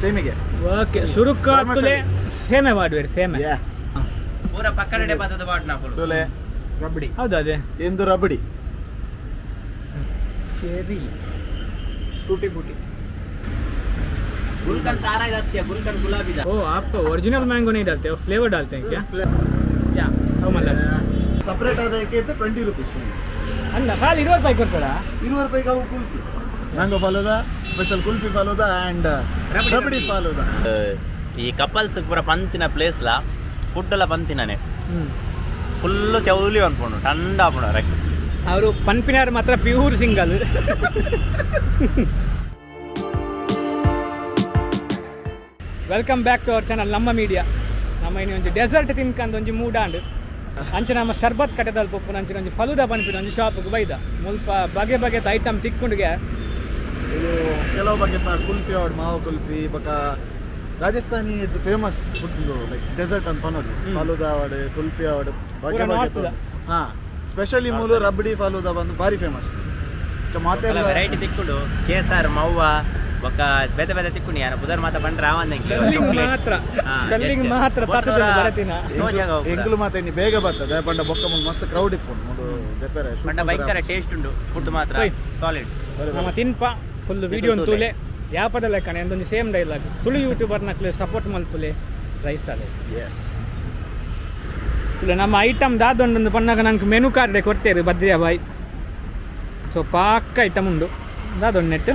ಸೇಮಿಗೆ okay ಸುರುಕಾತುಲೆ ಸೇಮೆ ಮಾಡುವೇರಿ ಸೇಮೆ ಪೂರ ಪಕ್ಕಡೆ ಪದದ ಬಾಟ್ನ ತುಲೆ ರಬಡಿ ಹೌದು ಅದೇ ಎಂದು ರಬಡಿ ಚೆರಿ ಟೂಟಿ ಬೂಟಿ गुलकंद तारा डालते हैं, गुलकंद गुलाबी डालते ओ आप ओरिजिनल मैंगो नहीं डालते हो, फ्लेवर डालते हैं क्या? या how much? ಸಪರೇಟ್ ಅದಕ್ಕೆ 20 ರೂಪೀಸ್ ಅಲ್ಲ ಖಾಲಿ 20 ರೂಪಾಯಿ ಕೊಡ್ತಾರಾ? 20 ರೂಪಾಯಿಗೆ ಅವು kulfi mango falooda special kulfi falooda and rabri falooda. ಈ ಕಪಲ್ಸ್ ಪೂರ ಪಂತಿನ ಪ್ಲೇಸ್ ಲ ಫುಡ್ ಎಲ್ಲ ಪಂತಿನೇ ಫುಲ್ ಚೌಲಿ ಅನ್ಕೊಂಡು ಟಂಡ ಆಪಣ ಅವರು ಪನ್ಪಿನಾರ್ ಮಾತ್ರ pure single. Welcome back to our channel ನಮ್ಮ ಮೀಡಿಯಾ. ನಮ್ಮ ಇನ್ನು ಒಂದು ಡೆಸರ್ಟ್ ತಿನ್ಕಂದು ಒಂದು ಮೂಡಾಂಡು ಅಂಚೆ ನಮ್ಮ ಶರ್ಬತ್ ಕಟ್ಟೆ ತಲುಪು ಅಂಚಿನ ಒಂದು ಫಲೂದಾ ಪನ್ಪಿನ ಒಂದು ಶಾಪಿಗೆ ಬೈದ ಮುಲ್ಪ ಬಗೆ ಬಗೆದ ಐಟಮ್ ತಿಕ್ಕೊಂಡ್ಗೆ ಇದು ಕೆಲವು ಬಗೆತ ಕುಲ್ಫಿ ಆಡ್ ಮಾವು ಕುಲ್ಫಿ ಬಕ Rajasthani famous food like dessert ಅಂತ ಅನ್ನೋದು ಫಾಲೂದಾ ಆಡ್ ಕುಲ್ಫಿ ಆಡ್ ಬಗೆ ಬಗೆ ಹಾಂ ಸ್ಪೆಷಲಿ ಮೂಲು ರಬಡಿ ಫಾಲೂದಾ ಬಂದು ಭಾರಿ ಫೇಮಸ್. ಮತ್ತೆ ವೆರೈಟಿ ತಿಕ್ಕೊಂಡು ಕೇಸರ್ ಮವ್ವ ఒక పెద్ద పెద్ద తిక్కుని యాన బుధర్ మాత బండి రావంది ಮಾತ್ರ ಸ್ಪೆಲ್ಲಿಂಗ್ ಮಾತ್ರ ತಾತದ ಬರತಿನ ಎಂಗ್ಲು ಮಾತ ಇನ್ನು ಬೇಗ ಬರ್ತದೆ ಬಂಡ ಬೊಕ್ಕ ಮುಂದೆ ಮಸ್ತ್ ಕ್ರೌಡ್ ಇಪ್ಪುಂಡು ಮುಂದು ದೆಪ್ಪರೆ ಬಂಡ ಭಯಂಕರ ಟೇಸ್ಟ್ ಉಂಡು ಫುಡ್ ಮಾತ್ರ ಸಾಲಿಡ್ ನಮ್ಮ ತಿನ್ಪ ಫುಲ್ ವಿಡಿಯೋ ಅಂತೂಲೆ ಯಾಪದ ಲೆಕ್ಕನೆ ಅಂದೊಂದು ಸೇಮ್ ಡೈಲಾಗ್ ತುಳು ಯೂಟ್ಯೂಬರ್ ನಕ್ಲೆ ಸಪೋರ್ಟ್ ಮಲ್ಪುಲೆ ರೈಸ್ ಅಲೆ ಎಸ್ ತುಳು ನಮ್ಮ ಐಟಮ್ ದಾದೊಂದೊಂದು ಪನ್ನಾಗ ನಂಗೆ ಮೆನು ಕಾರ್ಡೆ ಕೊಡ್ತೇವೆ ಬದ್ರಿಯಾ ಬಾಯ್. ಸೊ ಪಾಕ ಐಟಮ್ ಉಂಡು ದಾದೊಂದು ನೆಟ್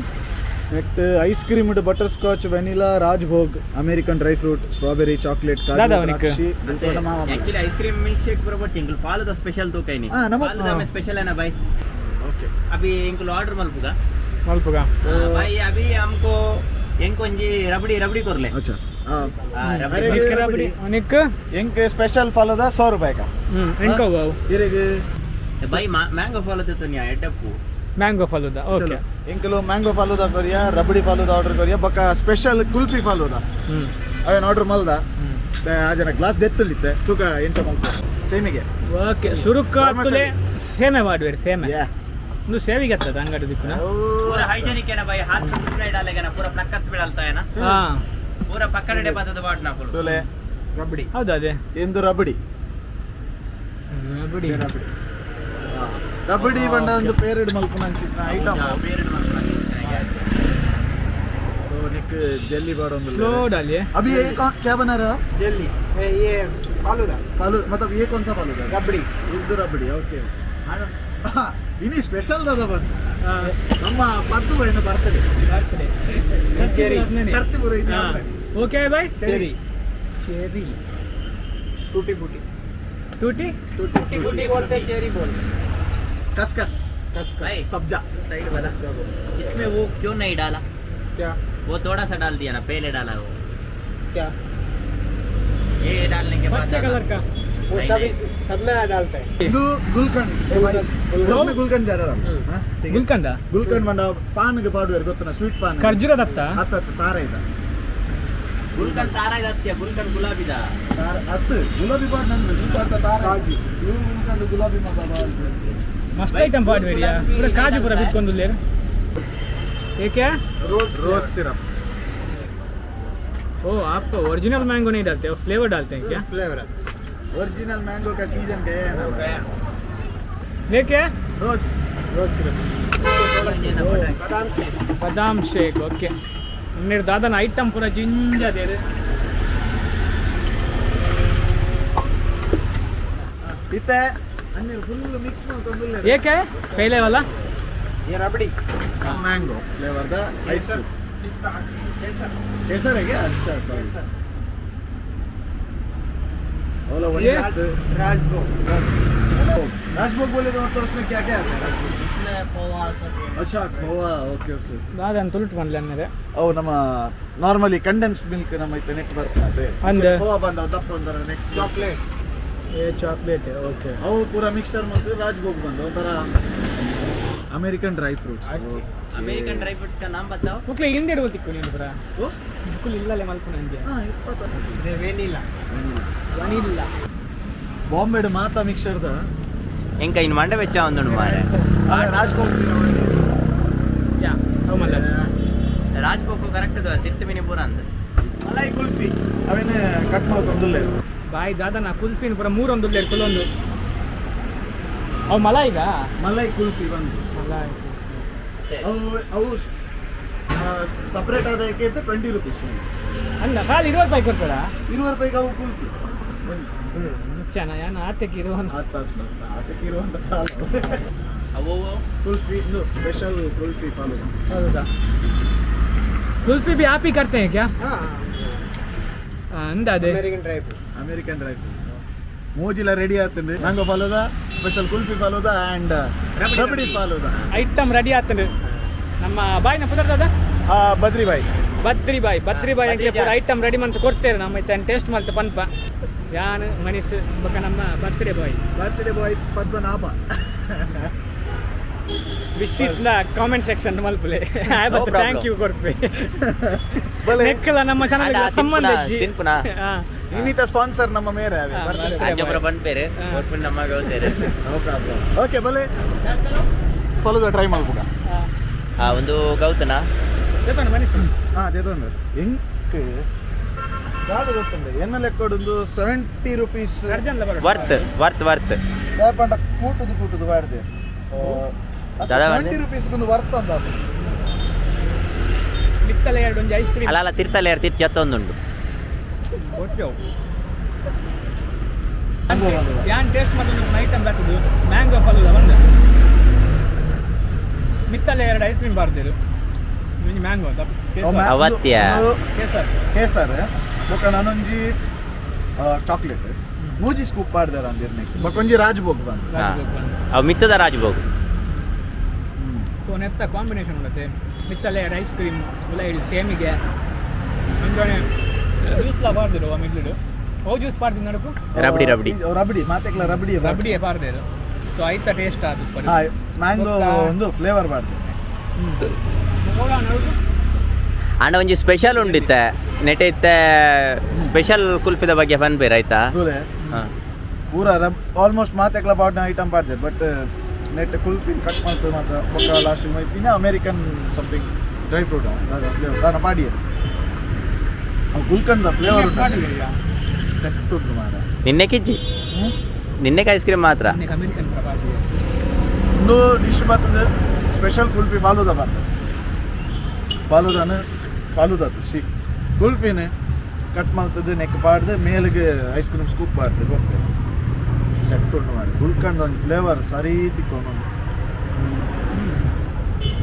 ನೆಕ್ಸ್ಟ್ ಐಸ್ ಕ್ರೀಮ್ ಇಡು butter scotch vanilla Rajbhog American dry fruit strawberry chocolate actually ice cream milk shake बरोबर चिंगल फालूदा स्पेशल तो कहीं नहीं फालूदा में स्पेशल है ना भाई. ओके अभी इनको ऑर्डर मलपुगा भाई अभी हमको इनको जी रबड़ी रबड़ी कर ले. अच्छा रबड़ी अनेक इनके स्पेशल फालूदा 100 रुपए का इनको भाई मैंगो फालूदा तो नहीं आया टप्पू मैंगो फालूदा ओके इंकलो मैंगो फालूदा करिया रबड़ी फालूदा ऑर्डर करिया बका स्पेशल कुल्फी फालूदा अवेन ऑर्डर मल्दा आजना ग्लास देत्तुलिते तुका ಎಂಚ ಮಲ್ಪು ಸೇಮಿಗೆ ಓಕೆ ಸುರುಕಾತುಲೆ ಸೇಮೆ ಮಾಡುವೇರಿ ಸೇಮೆ ಒಂದು ಸೇವಿಗೆ ಆಗ್ತದೆ ಅಂಗಡಿ ದಿಕ್ಕುನ पूरा हाइजीनिक है ना भाई हाथ में कुछ नहीं डालेगा ना पूरा प्लक्कस भी डालता है ना हां पूरा पकड़े पदದ ಬಾಟ್ನ ಫುಲ್ ತುಲೆ ರಬಡಿ ಹೌದು ಅದೇ ಎಂದು ರಬಡಿ ರಬಡಿ रबड़ी बंडा ಒಂದು ಪೇರಿಡ್ ಮಲ್ಪುನ ಅಂಚಿನ ಐಟಮ್ ಪೇರಿಡ್ ಮಲ್ಪುನ तो निक जेली बाड़ ಒಂದು स्लो डालिए. अभी ये क्या बना रहा हो जेली ये फालूदा मतलब ये कौन सा फालूदा रबड़ी ಇದು ರಬಡಿ ಓಕೆ ಇನಿ ಸ್ಪೆಷಲ್ ದಾದ ಬಂದು ನಮ್ಮ ಪದ್ದು ಏನು ಬರ್ತದೆ ಚೆರಿ ಖರ್ಚು ಪೂರ ಇದೆ ಓಕೆ ಬೈ ಚೆರಿ ಚೆರಿ टूटी बूटी टूटी टूटी बूटी बोलते हैं चेरी बोलते हैं खसखस भाई सब्जा साइड वाला इसमें वो क्यों नहीं डाला क्या वो थोड़ा सा डाल दिया ना पहले डाला वो क्या ये डालने के बाद अच्छे कलर का वो सब में डालते हैं ಇದು ಗುಲ್ಕಂಡ್ सब में गुलकंड जा रहा है ಗುಲ್ಕಂಡ ಗುಲ್ಕಂಡ್ ಬಂಡ ಪಾನ್ಗೆ ಪಾಡುವರು ಗೊತ್ತನ ಸ್ವೀಟ್ ಪಾನ್ ಖರ್ಜೂರ ದತ್ತ ಹತ್ತ ತಾರ ಇದೆ गुलकंद तारा जाती है गुलकंद गुलाबी दा ಹತ್ತು ಗುಲಾಬಿ ಪಾಡ್ ನಂದು ಗುಲ್ಕಂಡ್ ತಾರ ಕಾಜಿ ಇವು ಗುಲ್ಕಂಡ್ ಗುಲಾಬಿ ಮಗ मस्त आइटम पाड वेरिया पूरा काजू पूरा बिटकोंदु लेर ये क्या रोज सिरप ओ आप ओरिजिनल मैंगो नहीं डालते हो फ्लेवर डालते हैं क्या फ्लेवर ओरिजिनल मैंगो का सीजन गया ना ये क्या रोज सिरप बादाम शेक ओके मेरे दादा ना आइटम पूरा जिंजा दे रहे इते अन्य फुल मिक्स में तो मिल ये क्या है पहले वाला ये रबड़ी मैंगो फ्लेवर दा आइस केसर है क्या अच्छा सॉरी ओला वही राजभोग बोले तो मतलब उसमें क्या क्या आता है इसमें खोवा सब अच्छा खोवा ओके ओके दादा तुलट बनले अन्नरे ಅವು ನಮ್ಮ ನಾರ್ಮಲಿ ಕಂಡೆನ್ಸ್ಡ್ ಮಿಲ್ಕ್ ನಮ್ಮ ಇತ್ತೆ ನೆಟ್ ಬರ್ತದೆ ಅಂದೆ ಕೋವಾ ಬಂದ ದಪ್ಪ ಒಂದರ ನೆಟ್ ಚಾಕ್ಲೇಟ್ ये चॉकलेट है ओके ಅವು ಪೂರಾ ಮಿಕ್ಸರ್ ಮತ್ತು ರಾಜ್ಭೋಗ್ ಬಂದ ಒಂಥರ American dry fruits American dry fruits का नाम बताओ ಮುಕ್ಲೆ ಇಂಡಿಯಡ್ ಗೊತ್ತಿಕ್ಕು ನೀನು ಪುರ ಓ ಮುಕ್ಲೆ ಇಲ್ಲಲೆ ಮಲ್ಪುನ ಅಂಜೆ ಹಾ 20 ಇದೆ ವೆನಿಲಾ ವನಿಲಾ ಬಾಂಬೆಡ್ ಮಾತಾ ಮಿಕ್ಸರ್ ದ ఇంకా ఇన్ మండ వెచ్చా ఉందండి మారే ರಾಜ್ಭೋಗ್ ಯಾ ಹೌ ಮಲ್ಲ ರಾಜ್ಭೋಗ್ ಕರೆಕ್ಟ್ ಅದು ತಿರ್ತಿ ಮಿನಿ ಪೂರ ಅಂತ ಮಲಾಯಿ ಕುಲ್ಫಿ ಅವೇನು ಕಟ್ ಮಾಡ್ಕೊಂದಿಲ್ಲ ಬಾಯ್ ದಾದನ ಕುಲ್ಫಿನ ಪೂರ 3 ಒಂದುಲ್ಲೇರು ಕುಲೊಂದು ಅವು ಮಲಾಯಿಗ ಮಲಾಯಿ ಕುಲ್ಫಿ ಬಂದು ಮಲಾಯಿ ಅವು ಸಪ್ರೇಟ್ ಆದಕ್ಕೆ 20 ರೂಪೀಸ್ ಅಲ್ಲ ಖಾಲಿ 20 ರೂಪಾಯಿ ಕೊಡ್ತಾರಾ 20 ರೂಪಾಯಿಗೆ ಅವು ಕುಲ್ಫಿ ಮುಚ್ಚನ ಏನು ಆತಕ್ಕೆ ಇರುವಂತ ಅದಕ್ಕೆ ಇರುವಂತ ಅವು कुल्फी नो स्पेशल कुल्फी फालूदा हौदा कुल्फी भी आप ही करते हैं क्या? अंदा दे अमेरिकन ड्राई फ्रूट मोजिला रेडी आतंडे mango falooda special kulfi falooda and rabri falooda item ready ಆತಂಡು ನಮ್ಮ ಬಾಯ್ನ ಪುದರ್ದಾದ ಬದ್ರಿ ಬಾಯ್ ಅಂಕೆ ಪೂರ ಐಟಮ್ ರೆಡಿ ಮಂತ್ ಕೊಡ್ತೇವೆ ನಮ್ಮ ಇತ್ತ ಟೇಸ್ಟ್ ಮಾಡ್ತೆ ಪನ್ಪ ಯಾನ್ ಮನಿಸ್ ಬಕ ನಮ್ಮ ಬರ್ತ್ಡೇ ಬಾಯ್ ಪದ್ಮನಾಭ ವಿಶಿತ್ನ ಕಾಮೆಂಟ್ ಸೆಕ್ಷನ್ ಮಲ್ಪಲೆ ಆಯ್ತು ಥ್ಯಾಂಕ್ ಯು ಕೊಡ್ಪೆ ನೆಕ್ಕಲ ನಮ್ಮ ಚಾನಲ್ ಸಂಬಂಧ ತಿನ್ಪುನ ಇನ್ನಿತ ಸ್ಪಾನ್ಸರ್ ನಮ್ಮ ಮೇರೆ ಅಂಜಪುರ ಬಂದ್ಪೇರೆ ಕೊಡ್ಪುನ ನಮ್ಮ ಹೇಳ್ತೇನೆ ನೋ ಪ್ರಾಬ್ಲಮ್ ಓಕೆ ಬಲೆ ಫಲೂದಾ ಟ್ರೈ ಮಾಡ್ಬೋದಾ ಒಂದು ಗೌತನ ದೇತನ ಮನಿಸ್ ದೇತೊಂದು ಎಂಕ್ ಯಾವುದು ಗೊತ್ತುಂಟು ಎನ್ನ ಲೆಕ್ಕೊಡೊಂದು 70 ರೂಪೀಸ್ ವರ್ತ್ ಯಾಪಂಡ ಕೂಟುದು ಬಾಡ್ದೆ ದಾದಾ 70 ರೂಪೀಸ್ ಒಂದು ವರ್ತ್ ಅಂತ ಮಿತ್ತಲೆ ಎರಡು ಒಂದು ಐಸ್ ಕ್ರೀಮ್ ಅಲ್ಲ ತಿರ್ತಲೆ ತಿರ್ಚಿ ಹತ್ತೊಂದುಂಟು ಯಾನ್ ಟೇಸ್ಟ್ ಮಾಡೋದು ಐಟಮ್ ಬರ್ತದೆ ಮ್ಯಾಂಗೋ ಫಲೂದಾ ಬಂದು ಮಿತ್ತಲೆ ಎರಡು ಐಸ್ ಕ್ರೀಮ್ ಬರ್ದಿರು ಮ್ಯಾಂಗೋ ಅವತ್ಯ ಕೇಸರ್ ಬೊಕ ನಾನೊಂಜಿ ಚಾಕ್ಲೇಟ್ ಮೂಜಿ ಸ್ಕೂಪ್ ಪಾಡ್ದಾರ ಅಂದಿರ್ನಿಕ್ಕೆ ಬಕೊಂಜಿ ರಾಜ್ಭೋಗ್ ಬಂದು ಅವು ಮಿತ್ತದ ರಾಜ್ಭೋಗ್ ಸೊ ನೆತ್ತ ಕಾಂಬಿನೇಷನ್ ಉಂಟತೆ ಮಿತ್ತಲೆ ಎರಡು ಐಸ್ ಕ್ರೀಮ್ ಎಲ್ಲ ಇಡಿ ಸೇಮಿಗೆ ಅಂದ್ರೆ ಜ್ಯೂಸ್ಲ ಪಾಡ್ದಿರು ಮಿಡ್ಲಿಡು ಓ ಜ್ಯೂಸ್ ಪಾಡ್ದು ನಡಕು ರಬಡಿ ಮಾತೆಕ್ಲ ರಬಡಿಯೇ ಪಾಡ್ದಿರು ಸೊ ಐತ ಟೇಸ್ಟ್ ಆದ ಮ್ಯಾಂಗೋ ಒಂದು ಫ್ಲೇವರ್ ಬಾರ್ದು ಅಂಡ ಒಂಜಿ ಸ್ಪೆಷಲ್ ಉಂಡಿತ್ತೆ ನೆಟೆ ಇತ್ತೆ ಸ್ಪೆಷಲ್ ಕುಲ್ಫಿದ ಬಗ್ಗೆ ಬಂದ್ಬೇರೆ ಆಯ್ತಾ ಪೂರ ಆಲ್ಮೋಸ್ಟ್ ಮಾತೆಕ್ಲ ಪಾಡ್ನ ಐಟಮ್ ಪಾಡ್ದೆ ಬಟ್ ನೆಟ್ ಕುಲ್ಫಿ ಕಟ್ ಮಾಡ್ತೇವೆ ಮಾತ್ರ ಬೊಕ್ಕ ಲಾಸ್ಟ್ ಇನ್ನ American something dry fruit flavour ದಾನ ಪಾಡಿಯರು ಗುಲ್ಕಂದ ಫ್ಲೇವರ್ ಸೆಟ್ ಉಂಟು ಮಾರ ನಿನ್ನೆ ಕಿಜ್ಜಿ ನಿನ್ನೆ ಐಸ್ ಕ್ರೀಮ್ ಮಾತ್ರ ಒಂದು ಡಿಶ್ ಬರ್ತದೆ ಸ್ಪೆಷಲ್ ಕುಲ್ಫಿ ಫಾಲೂದಾ ಬರ್ತದೆ ಫಾಲೂದಾ ಶಿ ಕುಲ್ಫಿನೇ ಕಟ್ ಮಾಡ್ತದೆ ನೆಕ್ ಪಾಡ್ದು ಮೇಲಿಗೆ ಐಸ್ ಕ್ರೀಮ್ ಸ್ಕೂಪ್ ಪಾಡ್ದು ಬರ್ತದೆ ಸೆಟ್ ಉಂಟು ಮಾಡಿ ಗುಲ್ಕಂಡ್ ಒಂದು ಫ್ಲೇವರ್ ಸರಿ ತಿಕ್ಕೊಂಡು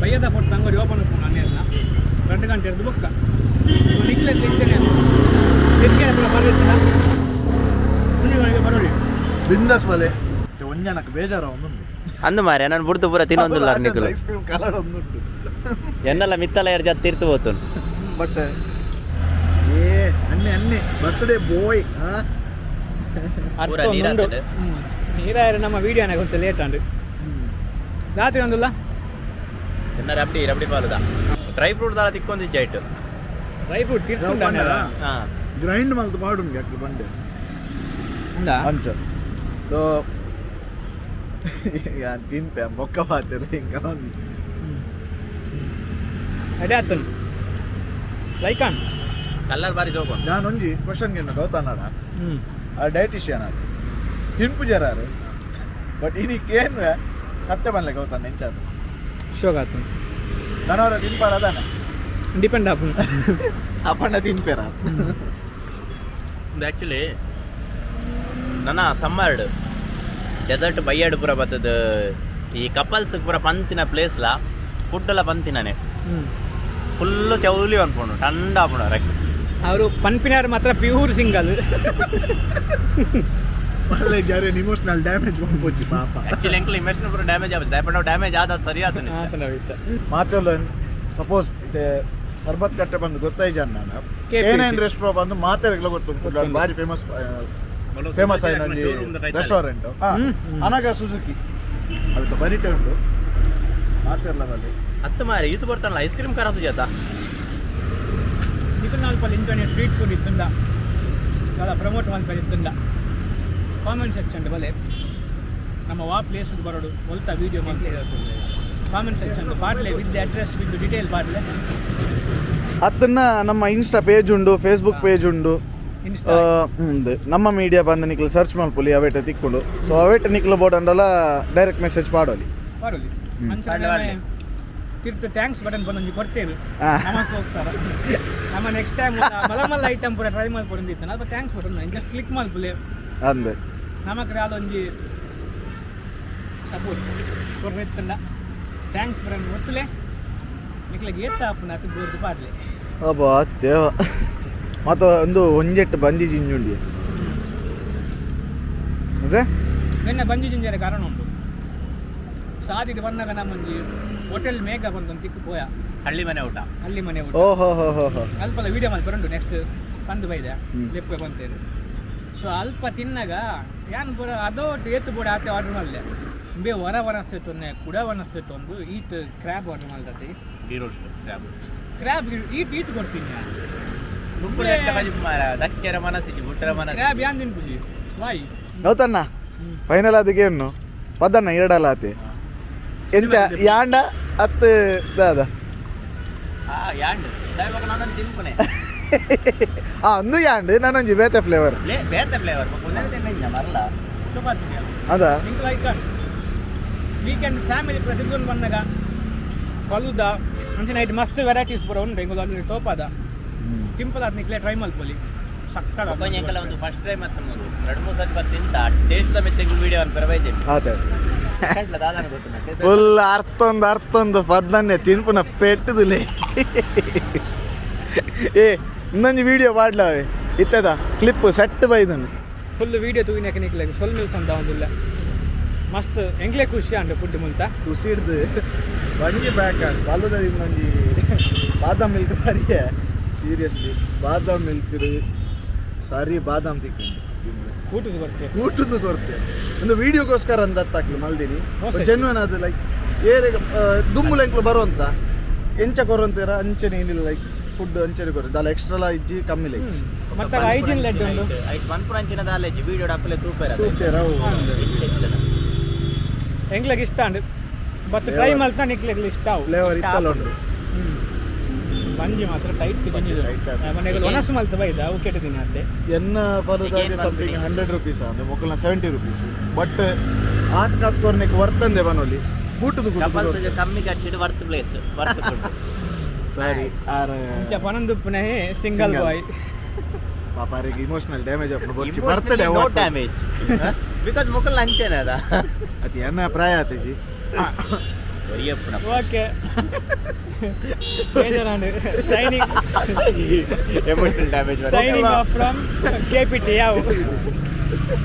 ಬಯ್ಯದ ಪೊಟ್ಟು ಅಂಗಡಿ ಓಪನ್ ಉಂಟು ನಾನೆಲ್ಲ 2 ಗಂಟೆ ಇರೋದು ಬೊಕ್ಕ ನಿಕ್ಲೆ ತಿಂತೇನೆ ಬರೋಡಿ ಬಿಂದಸ್ ಬಲೆ ಒಂಜನಕ್ಕೆ ಬೇಜಾರ ಒಂದೊಂದು ಅಂದು ಮಾರೆ ನಾನು ಬುಡ್ದು ಪೂರ ತಿನ್ನೊಂದಿಲ್ಲ ನಿಕ್ಕಲು ಐಸ್ ಕ್ರೀಮ್ ಕಲರ್ ಒಂದುಂಟು ಎನ್ನೆಲ್ಲ ಮಿತ್ತಲ ಯಾರು ಜಾತಿ ತಿರ್ತು ಹೋತು ಬಟ್ ಅನ್ನೆ ಬರ್ತ್ಡೇ ಬಾಯ್ ನೀರಾಯರು ನಮ್ಮ ವಿಡಿಯೋನಾಗ ಗೊತ್ತು ಲೇಟ್ ಅಂಡು ರಾತ್ರಿ ಒಂದಿಲ್ಲ ಎನ್ನ ರಬಡಿ ಫಾಲೂದಾ ಡ್ರೈ ಫ್ರೂಟ್ ದಾಲ ತಿಕ್ಕೊಂದಿಜ್ಜ ಆಯ್ತು ಡ್ರೈ ಫ್ರೂಟ್ ತಿರ್ಕೊಂಡ ಗ್ರೈಂಡ್ ಮಾಡ್ತು ಮಾಡುಂಗೆ ಅಕ್ಕ ಬಂಡೆ ಅಂಚ ಸೊ ತಿನ್ಪೆ ಬೊಕ್ಕ ಪಾತಿರು ಹಿಂಗ ಅದೇ ಆತನು ಲೈಕಾನ್ ಕಲ್ಲರ್ ಬಾರಿ ಜೋಕೊಂಡು ನಾನೊಂಜಿ ಕ್ವಶನ್ಗೆ ಗೌತಾನಾಡ ಆ ಡಯಟಿಷಿಯನ್ ಅದು ತಿನ್ಪು ಜರಾರು ಬಟ್ ಇನ್ನಿಕ್ಕೇನು ಸತ್ಯ ಬಂದ್ಲೆ ಗೌತಾನ ಎಂಚಾದ ಶೋಗ ಆತನು ನನವರ ತಿನ್ಪಾರ ಅದಾನ ಡಿಪೆಂಡ್ ಆಪು ಅಪ್ಪಣ್ಣ ತಿನ್ಪೇರ ಆ್ಯಕ್ಚುಲಿ ನನ್ನ ಸಮ್ಮರ್ಡ್ ಡೆಸರ್ಟ್ ಬಯ್ಯಾಡು ಪೂರ ಬರ್ತದ ಈ ಕಪಲ್ಸ್ ಪೂರ ಪಂತಿನ ಪ್ಲೇಸ್ಲ ಫುಡ್ ಎಲ್ಲ ಪಂತಿನೇ ಫುಲ್ಲು ಚೌಲಿ ಅನ್ಕೊಂಡು ಟಂಡ ಆಪುಣ ರೈಟ್ ಅವರು ಪನ್ಪಿನಾರು ಮಾತ್ರ ಪ್ಯೂರ್ ಸಿಂಗಲ್ ಒಳ್ಳೆ ಜಾರಿ ಇಮೋಷನಲ್ ಡ್ಯಾಮೇಜ್ ಮಾಡ್ಬೋದು ಪಾಪ ಆ್ಯಕ್ಚುಲಿ ಎಂಕ್ಲು ಇಮೋಷನಲ್ ಪೂರ ಡ್ಯಾಮೇಜ್ ಆಗುತ್ತೆ ಡ್ಯಾಮೇಜ್ ಆದ ಸರಿ ಆತನೆ ಮಾತೆಲ್ಲ ಸಪೋಸ್ ಇದು ಶರ್ಬತ್ಕಟ್ಟೆ ಬಂದು ಗೊತ್ತಾಯ್ತು ನಾನು K9 ರೆಸ್ಟೋರೆಂಟ್ ಬಂದು ಮಾತೆಲ್ಲ ಗೊತ್ತುಂಟು ಭಾರಿ ಫೇಮಸ್ ಆಯ್ತು ರೆಸ್ಟೋರೆಂಟ್ ಅನಾಗ ಸುಜುಕಿ ಅದಕ್ಕೆ ಬರೀಟೆ ಉಂಟು ಮಾತೆಲ್ಲ ಬಲ್ಲಿ ಹತ್ತು ಮಾರಿ ಇದು ಬರ್ತಾನಲ್ಲ ಐಸ್ ಕ್ರೀಮ್ ಕರದು ಜಾತ ಇದು ನಾಲ್ಕು ಇಂಟರ್ನೆಟ್ ಸ್ಟ್ರೀಟ್ ಫುಡ್ ಇತ್ತುಂಡ చాలా ಪ್ರಮೋಟ್ ಮಾಡ್ತಾರೆ ಇತ್ತುಂಡ ಕಾಮೆಂಟ್ ಸೆಕ್ಷನ್ ಬಲೆ ನಮ್ಮ ವಾ ಪ್ಲೇಸ್ ಬರೋಡು ಒಲ್ತ ವೀಡಿಯೋ ಮಾಡ್ತಾರೆ ಕಾಮೆಂಟ್ ಸೆಕ್ಷನ್ ಪಾಡ್ಲೆ ವಿತ್ ಅಡ್ರೆಸ್ ವಿತ್ ಡೀಟೇಲ್ ಪಾಡ್ಲೆ ಅದನ್ನ ನಮ್ಮ ಇನ್ಸ್ಟಾ ಪೇಜ್ ಉಂಡು, ಫೇಸ್ಬುಕ್ ಪೇಜ್ ಉಂಡು. ನಮ್ಮ ಮೀಡಿಯಾ ಬಂದು ನಿಕ್ಲು ಸರ್ಚ್ ಮಾಡ್ಕೊಳ್ಳಿ, ಅವೇಟ ತಿಕ್ಕೊಂಡು. ಸೊ ಅವೇಟ ನಿಕ್ಲು ಬೋರ್ಡ್ ಅಂಡಲ್ಲ ಡೈರೆಕ್ಟ್ ಮೆಸೇಜ್ ಪಾಡೋಲಿ. ತಿರ್ತು ಥ್ಯಾಂಕ್ಸ್ ಬಟನ್ ಬಂದು ಕೊಡ್ತೇವೆ ನಮಗೆ ಹೋಗ್ತಾರ. ನಮ್ಮ ನೆಕ್ಸ್ಟ್ ಟೈಮ್ ಮಲ ಐಟಮ್ ಪೂರ ಟ್ರೈ ಮಾಡ್ಕೊಂಡಿದ್ದಾನೆ ಅಲ್ಪ ಥ್ಯಾಂಕ್ಸ್ ಬಟನ್ ಜಸ್ಟ್ ಕ್ಲಿಕ್ ಮಾಡ್ಕೊಳ್ಳಿ ಅಂದೆ ನಮಗೆ ಅದೊಂದು ಸಪೋರ್ಟ್ ಕೊಡ್ತಿಲ್ಲ. ಥ್ಯಾಂಕ್ಸ್ ಬಟನ್ ಗೊತ್ತಲೇ ನಿಕ್ಲಿಗೆ ಏತ ಆಪನ ಅದು ಗೋರ್ದು ಪಾಡ್ಲೆ ಅಬ್ಬಾ ದೇವ. ಮತ್ತು ಒಂದು ಒಂಜೆಟ್ಟು ಬಂಜಿ ಜಿಂಜುಂಡಿ ಅದೇ ನಿನ್ನೆ ಬಂಜಿ ಜಿಂಜರ ಕಾರಣ ಉಂಟು. ಸಾದಿಗೆ ಬಂದಾಗ ನಮ್ಮೊಂದು ಹೋಟೆಲ್ ಮೇಘ ಬಂದು ತಿಕ್ಕು ಪೋಯ ಹಳ್ಳಿ ಮನೆ ಊಟ ಓಹೋ ಹೋ ಹೋ ಹೋ ಅಲ್ಪ ವಿಡಿಯೋ ಮಾಡಿ ಬರಂಡು ನೆಕ್ಸ್ಟ್ ಬಂದು ಬೈದೆ ಲೆಪ್ಪೆ ಬಂತೇನೆ. ಸೊ ಅಲ್ಪ ತಿನ್ನಾಗ ಏನು ಬರ ಅದೋಟ್ಟು ಏತು ಬೋಡ ಆತೆ ಆರ್ಡ್ರ್ ಮಾಡಲೆ ಬೇ ಹೊರ ಅನಿಸ್ತಿತ್ತು ಕುಡ ಅನಿಸ್ತಿತ್ತು. ಒಂದು ಈಟ್ ಕ್ರ್ಯಾಬ್ ಆರ್ಡ್ರ್ ಮಾಡ್ತತಿ. ಕ್ರ್ಯಾಬ್ ಈಟ್ ಕೊಡ್ತೀನಿ ಕ್ರ್ಯಾಬ್ ಯಾನ್ ತಿನ್ಪುಜಿ ವಾಯಿ ಹೌದಣ್ಣ. ಫೈನಲ್ ಅದಕ್ಕೆ ಏನು ಪದಣ್ಣ ಎರಡಲ್ಲ ಆತೆ ಎಂಚ ಯಾಂಡ ಹತ್ತು ದಾದ ಒಂದು ಯಾಂಡ್ ನಾನೊಂಜಿ ಬೇತೆ ಫ್ಲೇವರ್ ಅದಾ ವೀಕೆಂಡ್ ಫ್ಯಾಮಿಲಿ ಪ್ರತಿಯೊಂದು ಬಂದಾಗ ಫಲೂದ ಅಂಚಿನ ಐಟ್ ಮಸ್ತ್ ವೆರೈಟೀಸ್ ಬರೋ ಉಂಟು ಹೆಂಗೋ ಅಲ್ಲಿ ತೋಪಾದ ಸಿಂಪಲ್ ಆದ ನಿಕ್ಲೆ ಟ್ರೈ ಮಾಡ್ಕೊಳ್ಳಿ. ಸಕ್ಕಳ ಒಂದು ಫಸ್ಟ್ ಟೈಮ್ ಅಷ್ಟು 2-3 ಸತಿ ಬಂದಿಂತ ಟೇಸ್ಟ್ ಮೆತ್ತೆಗೆ ವಿಡಿಯೋ ಅನ್ನು ಬರಬೈದೇನೆ ಫುಲ್ ಅರ್ಥೊಂದು ಪದ್ನನ್ನೇ ತಿನ್ಪುನ ಪೆಟ್ಟದುಲೆ ಏ ಇನ್ನೊಂದು ವಿಡಿಯೋ ಮಾಡ್ಲವೆ ಇತ್ತದ ಕ್ಲಿಪ್ ಸೆಟ್ ಬೈದನು ಫುಲ್ ವಿಡಿಯೋ ತೂಗಿನಕ್ಕೆ ನಿಕ್ಲೆ ಸೊಲ್ ಮಿಲ್ಸ್ ಅಂತ ಒಂದಿಲ್ಲ ಮಸ್ತ್ ಎಂಗ್ಲೇ ಖುಷಿ ಅಂಡು ಫುಡ್ ಮುಲ್ತ ಖುಷಿ ಹಿಡ್ದು ಬಂಜಿ ಬ್ಯಾಕ್ ಫಲೂದ ಇನ್ನೊಂದು ಬಾದಾಮ್ ಮಿಲ್ಕ್ ಬಾರಿಯ ಸೀರಿಯಸ್ಲಿ ಬಾದಾಮ್ ಮಿಲ್ಕ್ ಸಾರಿ ಬಾದಾಮ್ ತಿಕ್ಕೊಂಡು ಊಟದ್ದು ಕೊಡ್ತೆ ಒಂದು ವಿಡಿಯೋಗೋಸ್ಕರ ಅಂತ ಹತ್ತಾಕ್ಲಿ ಮಲ್ದಿನಿ ಜೆನ್ವನ್ ಅದು ಲೈಕ್ ಏರೆ ದುಮ್ಮುಲ ಎಂಕ್ಲು ಬರುವಂತ ಎಂಚ ಕೊರಂತೀರ ಅಂಚನೆ ಏನಿಲ್ಲ ಲೈಕ್ ಫುಡ್ ಅಂಚನೆ ಕೊರ ದಾಲ ಎಕ್ಸ್ಟ್ರಾ ಇಜ್ಜಿ ಕಮ್ಮಿ ಲೈಕ್ ಮತ್ತೆ ಹೈಜಿನ್ ಲೆಡ್ ಉಂಡು ಐಟ್ ಮನ್ಪುರ ಅಂಚಿನ ದಾಲ ಇಜ್ಜಿ ವಿಡಿಯೋ ಡಪ್ಪಲೆ ತೂಪೇರ ಎಂಗ್ಲಿಗೆ ಇಷ್ಟ ಅಂಡು ಬಟ್ ಟ್ರೈ ಮಾಡ್ತಾ ನಿಕ್ಲಿಗೆ ಇಷ್ಟ ಫ್ಲೇವರ್ ಇತ್ತಲ್ಲ ಉಂಟು ಬಂಜಿ ಮಾತ್ರ ಟೈಟ್ ಮನೆಗೆ ಒನಸು ಮಲ್ತ ಬೈದ ಅವು ಕೆಟ್ಟಿದ್ದೀನಿ ಅತ್ತೆ ಎನ್ನ ಪರದಾಗೆ ಸಮಥಿಂಗ್ 100 rupees ಅಂದ್ರೆ ಮೊಕ್ಕಲ್ನ 70 rupees ಬಟ್ ಆತ್ ಕಾಸ್ಕೋರ್ನಿಗೆ ವರ್ತಂದೆ ಬನೋಲಿ ಬೂಟದು ಕಮ್ಮಿ ಕಚ್ಚಿಡು ವರ್ತ್ ಪ್ಲೇಸ್ ವರ್ತ್ ಫುಡ್ ಸರಿ ಆರ ಇಂಚ ಪನಂದುಪ್ಪನೆ ಸಿಂಗಲ್ ಬಾಯ್ ಪಾಪಾರಿಗೆ ಇಮೋಷನಲ್ ಡ್ಯಾಮೇಜ್ ಆಪು ಬರ್ಚಿ ಬರ್ತಡೆ ನೋ ಡ್ಯಾಮೇಜ್ ಬಿಕಾಸ್ ಮೊಕ್ಕಲ್ ಅಂಚೆನೆ ಅದ ಅತಿ ಎನ್ನ ಪ್ರಾಯ ಆತಜಿ okay signing emotional damage signing off from KPT ಯಾವ